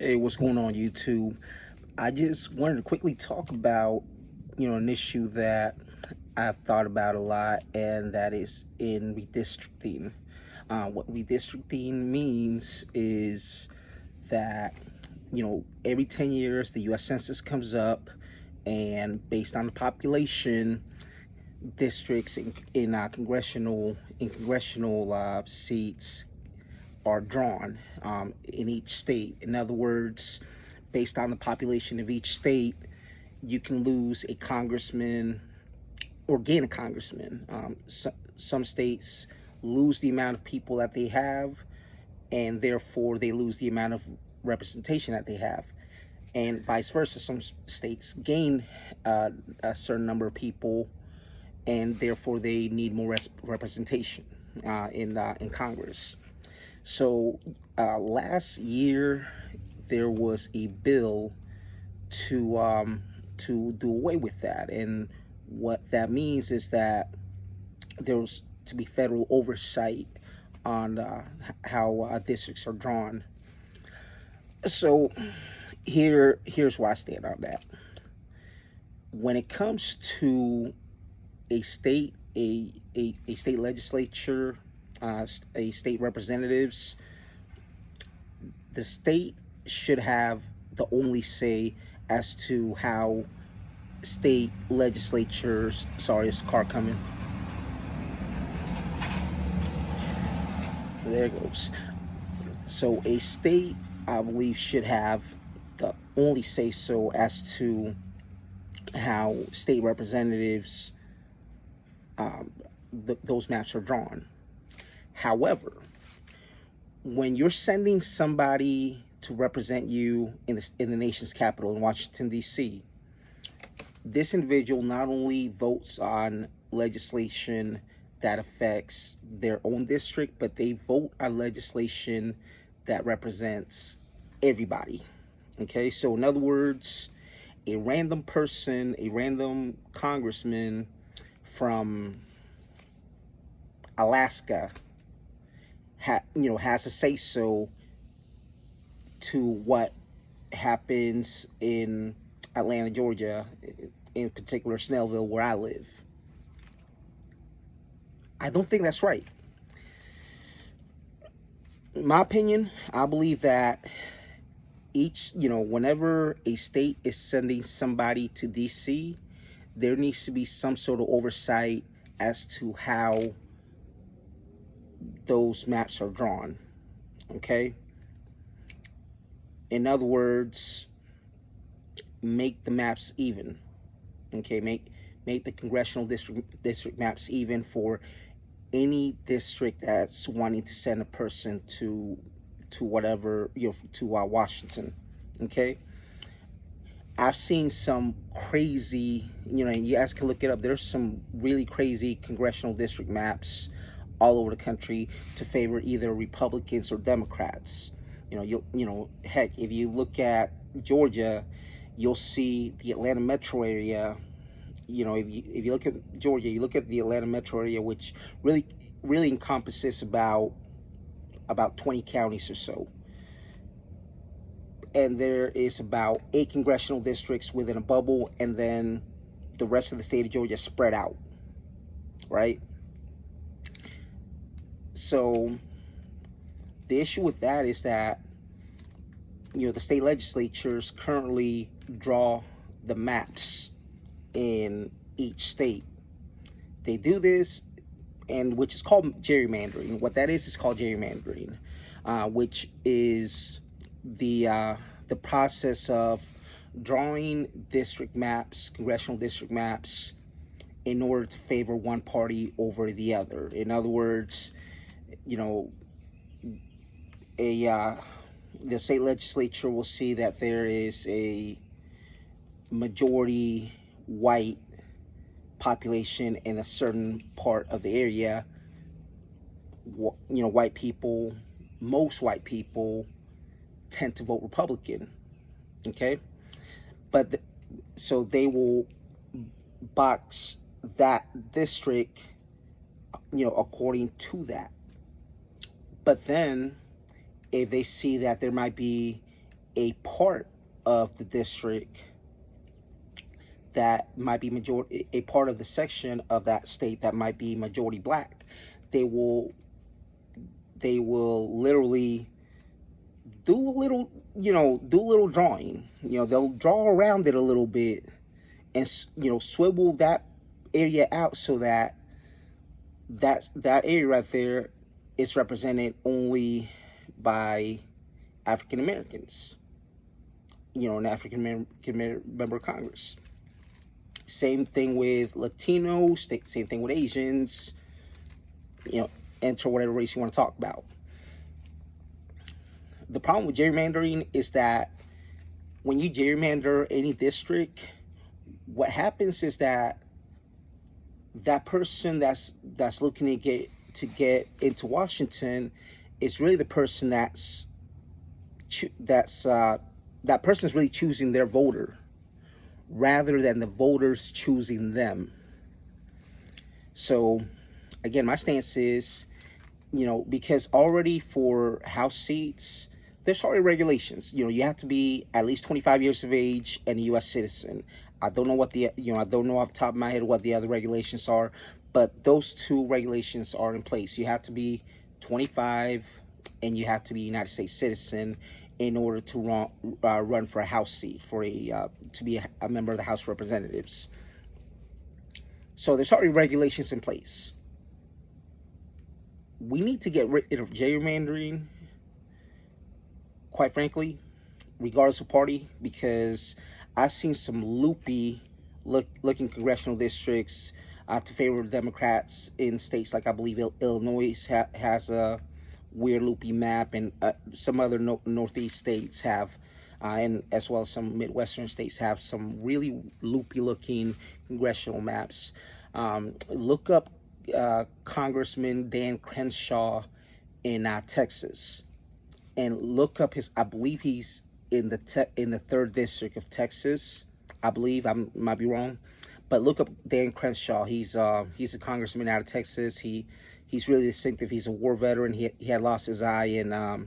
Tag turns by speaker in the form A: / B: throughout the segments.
A: Hey, what's going on, YouTube? I just wanted to quickly talk about, an issue that I've thought about a lot, and that is in redistricting. What redistricting means is that, every 10 years, the U.S. Census comes up, and based on the population, districts in congressional seats are drawn in each state. In other words, based on the population of each state, you can lose a congressman or gain a congressman. Some states lose the amount of people that they have, and therefore they lose the amount of representation that they have. And vice versa, some states gain a certain number of people, and therefore they need more representation in Congress. So last year there was a bill to do away with that, and what that means is that there was to be federal oversight on how districts are drawn. So here's where I stand on that. When it comes to a state, a state legislature, a state representatives, the state should have the only say as to how state legislatures. Sorry, there's a car coming. There it goes. So a state, I believe, should have the only say so as to how state representatives, those maps are drawn. However, when you're sending somebody to represent you in the nation's capital in Washington, D.C., this individual not only votes on legislation that affects their own district, but they vote on legislation that represents everybody. Okay, so in other words, a random person, a random congressman from Alaska has a say so to what happens in Atlanta, Georgia, in particular Snellville, where I live. I don't think that's right. In my opinion, I believe that whenever a state is sending somebody to DC, there needs to be some sort of oversight as to how those maps are drawn. Okay? In other words, make the maps even. Okay, make the congressional district maps even for any district that's wanting to send a person to whatever, to Washington. Okay, I've seen some crazy, and you guys can look it up. There's some really crazy congressional district maps all over the country to favor either Republicans or Democrats. Heck, if you look at Georgia, you'll see the Atlanta metro area. If you look at Georgia, you look at the Atlanta metro area, which really encompasses about 20 counties or so. And there is about 8 congressional districts within a bubble, and then the rest of the state of Georgia spread out, right? So the issue with that is that, the state legislatures currently draw the maps in each state. They do this, and which is called gerrymandering. What that is called gerrymandering, which is the process of drawing district maps, congressional district maps, in order to favor one party over the other. In other words, the state legislature will see that there is a majority white population in a certain part of the area. Most white people tend to vote Republican. Okay, but so they will box that district, according to that. But then if they see that there might be a part of the district that might be majority, a part of the section of that state that might be majority black, they will literally do a little, do a little drawing. They'll draw around it a little bit and swivel that area out so that that area right there is represented only by African Americans, an African American member of Congress. Same thing with Latinos, same thing with Asians, enter whatever race you want to talk about. The problem with gerrymandering is that when you gerrymander any district, what happens is that person that's looking to get into Washington is really the person that person is really choosing their voter rather than the voters choosing them. So again, my stance is, because already for House seats, there's already regulations. You have to be at least 25 years of age and a U.S. citizen. I don't know what I don't know off the top of my head what the other regulations are, but those two regulations are in place. You have to be 25 and you have to be a United States citizen in order to run for a House seat, to be a member of the House of Representatives. So there's already regulations in place. We need to get rid of gerrymandering, quite frankly, regardless of party, because I've seen some loopy looking congressional districts to favor Democrats in states like, I believe, Illinois has a weird loopy map, and some other northeast states have, and as well as some Midwestern states have some really loopy looking congressional maps. Look up Congressman Dan Crenshaw in Texas, and look up I believe he's in the 3rd district of Texas. I believe, I might be wrong, but look up Dan Crenshaw. He's a congressman out of Texas. He's really distinctive. He's a war veteran. He had lost his eye in I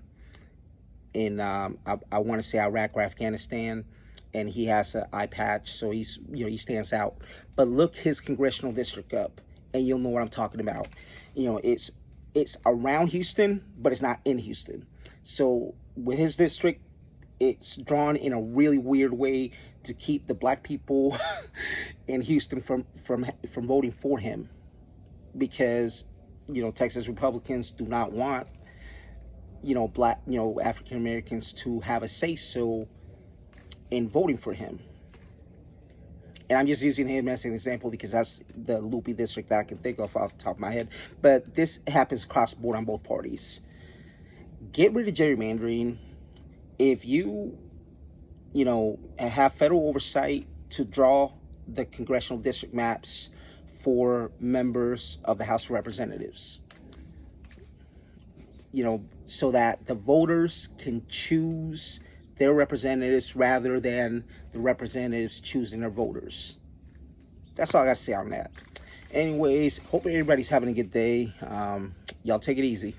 A: want to say Iraq or Afghanistan, and he has an eye patch, so he stands out. But look his congressional district up, and you'll know what I'm talking about. It's around Houston, but it's not in Houston. So with his district, it's drawn in a really weird way to keep the black people in Houston from voting for him, because Texas Republicans do not want black African Americans to have a say so in voting for him. And I'm just using him as an example because that's the loopy district that I can think of off the top of my head. But this happens across the board on both parties. Get rid of gerrymandering. If you have federal oversight to draw the congressional district maps for members of the House of Representatives, so that the voters can choose their representatives rather than the representatives choosing their voters. That's all I got to say on that. Anyways, hope everybody's having a good day. Y'all take it easy.